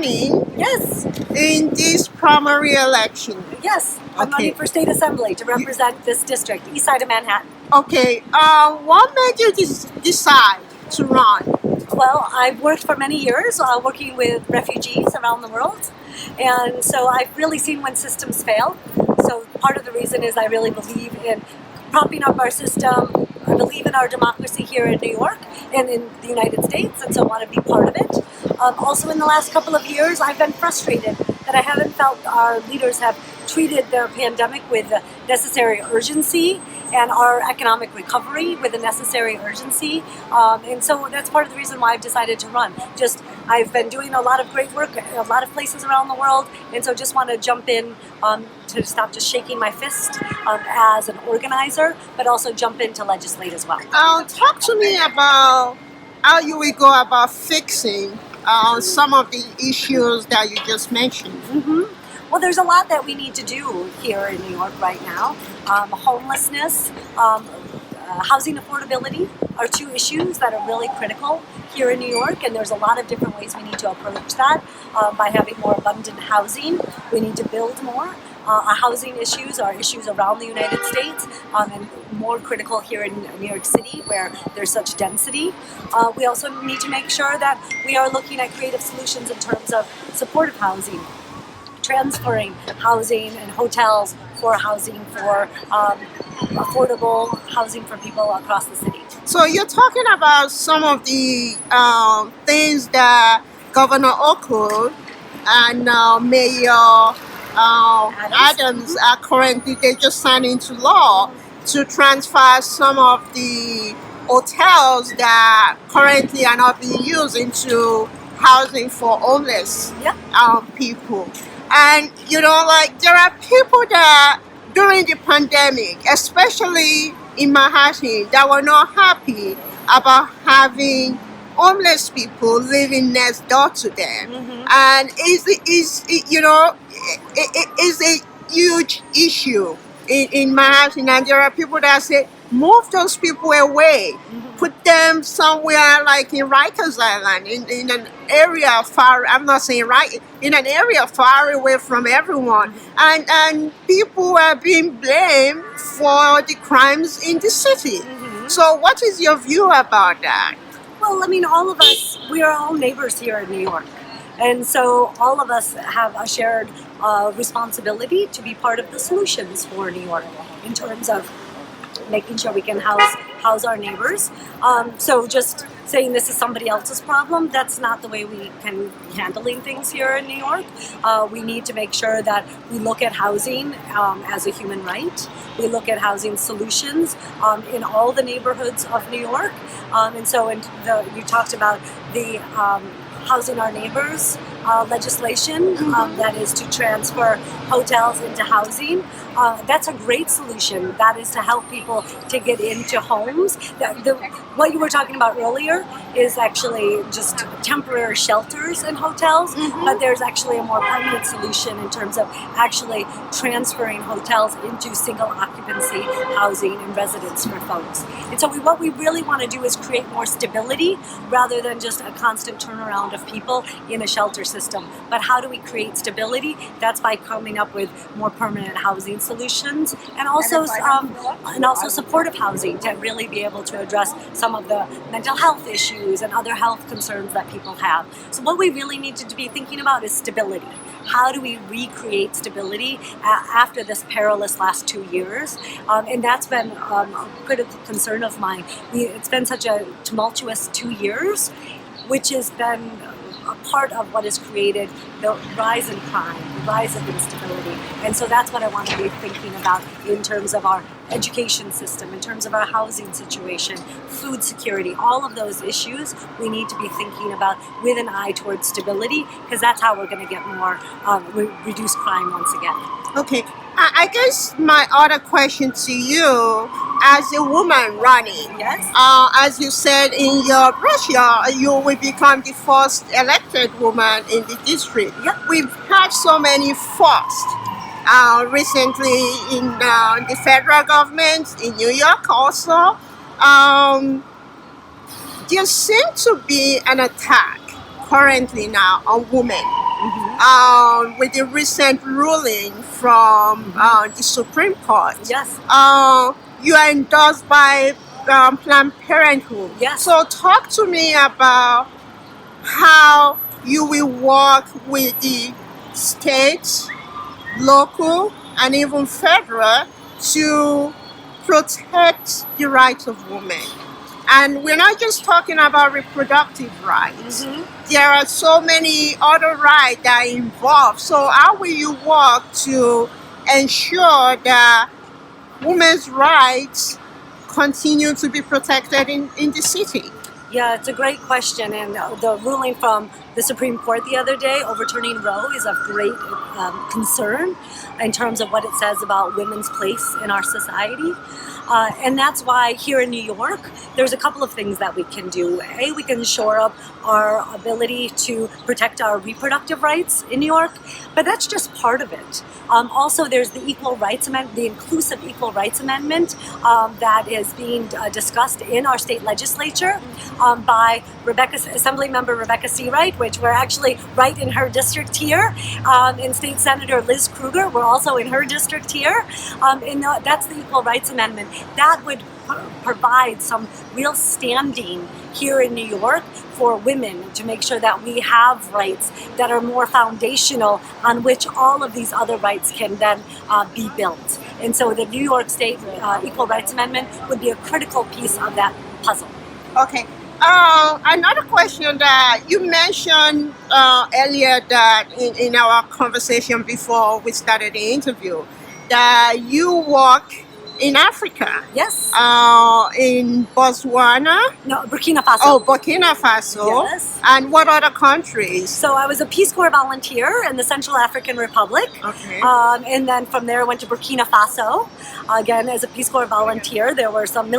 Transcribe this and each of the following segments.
running Yes, in this primary election. yes. I'm Okay. running for state assembly to represent this district, east side of Manhattan. Okay. What made you decide to run? Well, I've worked for many years working with refugees around the world, and so I've really seen when systems fail. So part of the reason is I really believe in propping up our system. I believe in our democracy here in New York and in the United States, and so I want to be part of it. Also, in the last couple of years, I've been frustrated that I haven't felt our leaders have treated their pandemic with the necessary urgency and our economic recovery with the necessary urgency. And so that's part of the reason why I've decided to run. Just I've been doing a lot of great work in a lot of places around the world, and so just want to jump in to stop just shaking my fist as an organizer, but also jump in to legislate as well. Talk to me about how you will go about fixing some of the issues that you just mentioned. Well, there's a lot that we need to do here in New York right now. Homelessness, housing affordability are two issues that are really critical here in New York, and there's a lot of different ways we need to approach that by having more abundant housing. We need to build more. Our housing issues are issues around the United States and more critical here in New York City where there's such density. We also need to make sure that we are looking at creative solutions in terms of supportive housing, transferring housing and hotels for housing for affordable housing for people across the city. So you're talking about some of the things that Governor Hochul and Mayor Adams are currently, they just signed into law to transfer some of the hotels that currently are not being used into housing for homeless people. And like there are people that during the pandemic, especially in Manhattan, that were not happy about having homeless people living next door to them. And is a huge issue in Manhattan, and there are people that say move those people away, put them somewhere like in Rikers Island, in an area far, I'm not saying right, in an area far away from everyone. And people are being blamed for the crimes in the city. So what is your view about that? Well, I mean, all of us, we are all neighbors here in New York. And so all of us have a shared responsibility to be part of the solutions for New York in terms of making sure we can house our neighbors. So just saying this is somebody else's problem, that's not the way we can be handling things here in New York. We need to make sure that we look at housing as a human right. We look at housing solutions in all the neighborhoods of New York. And so you talked about the Housing Our Neighbors legislation that is to transfer hotels into housing. That's a great solution. That is to help people to get into homes. What you were talking about earlier is actually just temporary shelters and hotels, but there's actually a more permanent solution in terms of actually transferring hotels into single occupancy housing and residence for folks. And so what we really want to do is create more stability rather than just a constant turnaround of people in a shelter system. But how do we create stability? That's by coming up with more permanent housing solutions and also supportive housing to really be able to address some of the mental health issues and other health concerns that people have. So what we really need to be thinking about is stability. How do we recreate stability after this perilous last 2 years? And that's been a critical concern of mine. It's been such a tumultuous 2 years, which has been a part of what has created the rise in crime, the rise of instability. And so that's what I want to be thinking about in terms of our education system, in terms of our housing situation, food security, all of those issues we need to be thinking about with an eye towards stability, because that's how we're going to get more, reduce crime once again. Okay. I guess my other question to you, as a woman running, Yes. As you said in your brochure, you will become the first elected woman in the district. Yep. We've had so many firsts recently in the federal government, in New York also. There seems to be an attack currently now on women with the recent ruling from the Supreme Court. Yes. You are endorsed by Planned Parenthood. Yes. So talk to me about how you will work with the state, local, and even federal to protect the rights of women. And we're not just talking about reproductive rights. There are so many other rights that are involved. So how will you work to ensure that women's rights continue to be protected in the city? Yeah, it's a great question, and the ruling from the Supreme Court the other day overturning Roe is of great concern in terms of what it says about women's place in our society. And that's why here in New York, there's a couple of things that we can do. A, we can shore up our ability to protect our reproductive rights in New York, but that's just part of it. Also, there's the Equal Rights Amendment, the Inclusive Equal Rights Amendment that is being discussed in our state legislature by Assemblymember Rebecca Seawright, which we're actually right in her district here, and State Senator Liz Krueger, we're also in her district here, and that's the Equal Rights Amendment. That would provide some real standing here in New York for women to make sure that we have rights that are more foundational on which all of these other rights can then be built. And so the New York State Equal Rights Amendment would be a critical piece of that puzzle. Okay. Another question that you mentioned earlier that in our conversation before we started the interview, that you work in Africa. Yes. In Botswana. No, Burkina Faso. Oh, Burkina Faso. Yes. And what other countries? So I was a Peace Corps volunteer in the Central African Republic. Okay. And then from there I went to Burkina Faso. Again, as a Peace Corps volunteer, there were some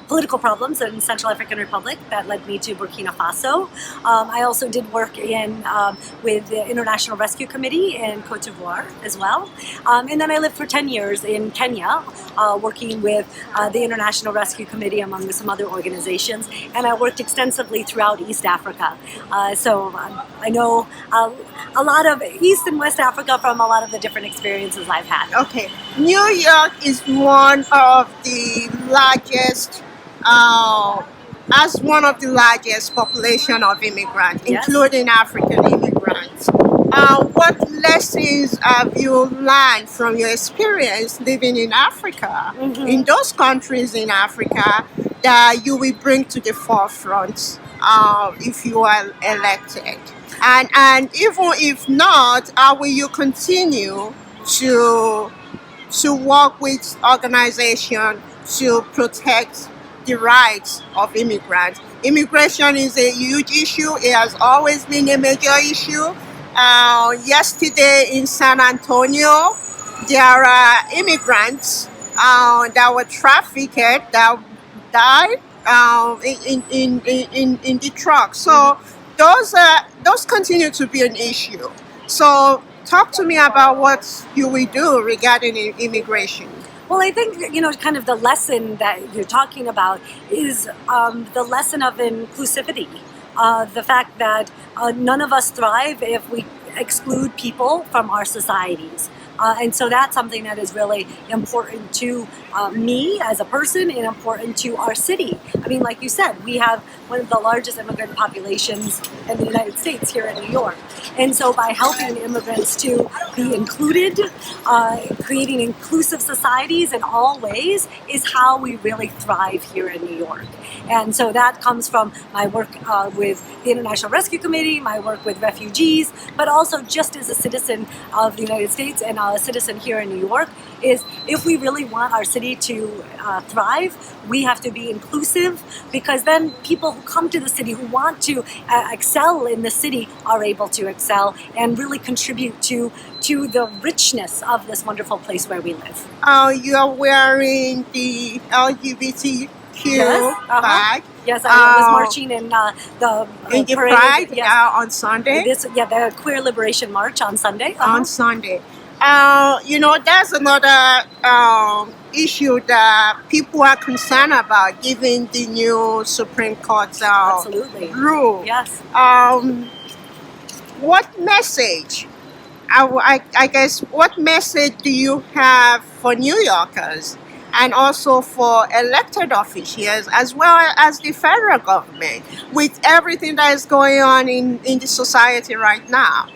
political problems in Central African Republic that led me to Burkina Faso. I also did work with the International Rescue Committee in Cote d'Ivoire as well. And then I lived for 10 years in Kenya, working with the International Rescue Committee among some other organizations. And I worked extensively throughout East Africa. So I know a lot of East and West Africa from a lot of the different experiences I've had. Okay. New York is one of the largest as one of the largest population of immigrants, Yes. including African immigrants. What lessons have you learned from your experience living in Africa, in those countries in Africa, that you will bring to the forefront if you are elected? And even if not, how will you continue to work with organizations to protect the rights of immigrants? Immigration is a huge issue. It has always been a major issue. Yesterday in San Antonio, there are immigrants that were trafficked that died in the truck. So those continue to be an issue. So talk to me about what you will do regarding immigration. Well, I think, kind of the lesson that you're talking about is the lesson of inclusivity. The fact that none of us thrive if we exclude people from our societies. And so that's something that is really important to me as a person and important to our city. I mean, like you said, we have one of the largest immigrant populations in the United States here in New York. And so by helping immigrants to be included, creating inclusive societies in all ways is how we really thrive here in New York. And so that comes from my work with the International Rescue Committee, my work with refugees, but also just as a citizen of the United States and a citizen here in New York, is if we really want our city to thrive, we have to be inclusive, because then people who come to the city who want to excel in the city are able to excel and really contribute to the richness of this wonderful place where we live. You are wearing the LGBTQ flag. Yes, I was marching in the in the parade. Pride Yes. on Sunday. The Queer Liberation March on Sunday. On Sunday. That's another issue that people are concerned about, given the new Supreme Court Absolutely. rule. Yes. what message, I guess, what message do you have for New Yorkers and also for elected officials as well as the federal government with everything that is going on in the society right now?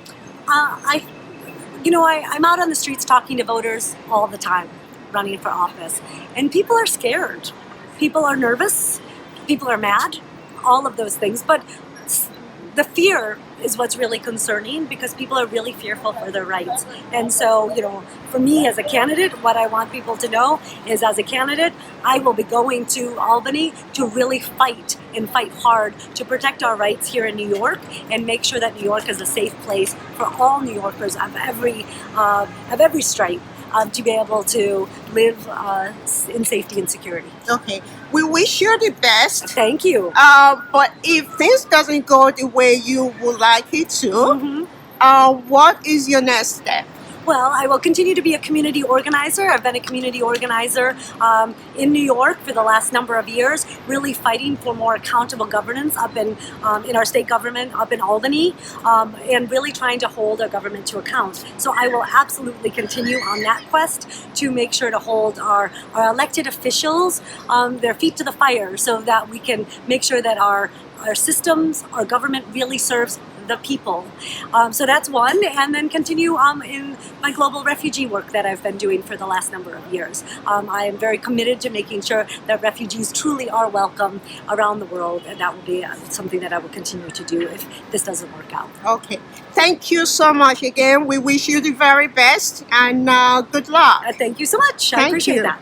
I I'm out on the streets talking to voters all the time, running for office, and people are scared. People are nervous. People are mad. All of those things. But the fear is what's really concerning because people are really fearful for their rights. And so, for me as a candidate, what I want people to know is as a candidate, I will be going to Albany to really fight and fight hard to protect our rights here in New York and make sure that New York is a safe place for all New Yorkers of every stripe. To be able to live in safety and security. Okay, we wish you the best. Thank you. But if things doesn't go the way you would like it to, what is your next step? Well, I will continue to be a community organizer. I've been a community organizer in New York for the last number of years, really fighting for more accountable governance up in our state government, up in Albany, and really trying to hold our government to account. So I will absolutely continue on that quest to make sure to hold our elected officials their feet to the fire so that we can make sure that our systems, our government really serves the people. So that's one, and then continue in my global refugee work that I've been doing for the last number of years. I am very committed to making sure that refugees truly are welcome around the world, and that will be something that I will continue to do if this doesn't work out. Okay. Thank you so much again. We wish you the very best and good luck. Thank you so much. I Thank appreciate you. that.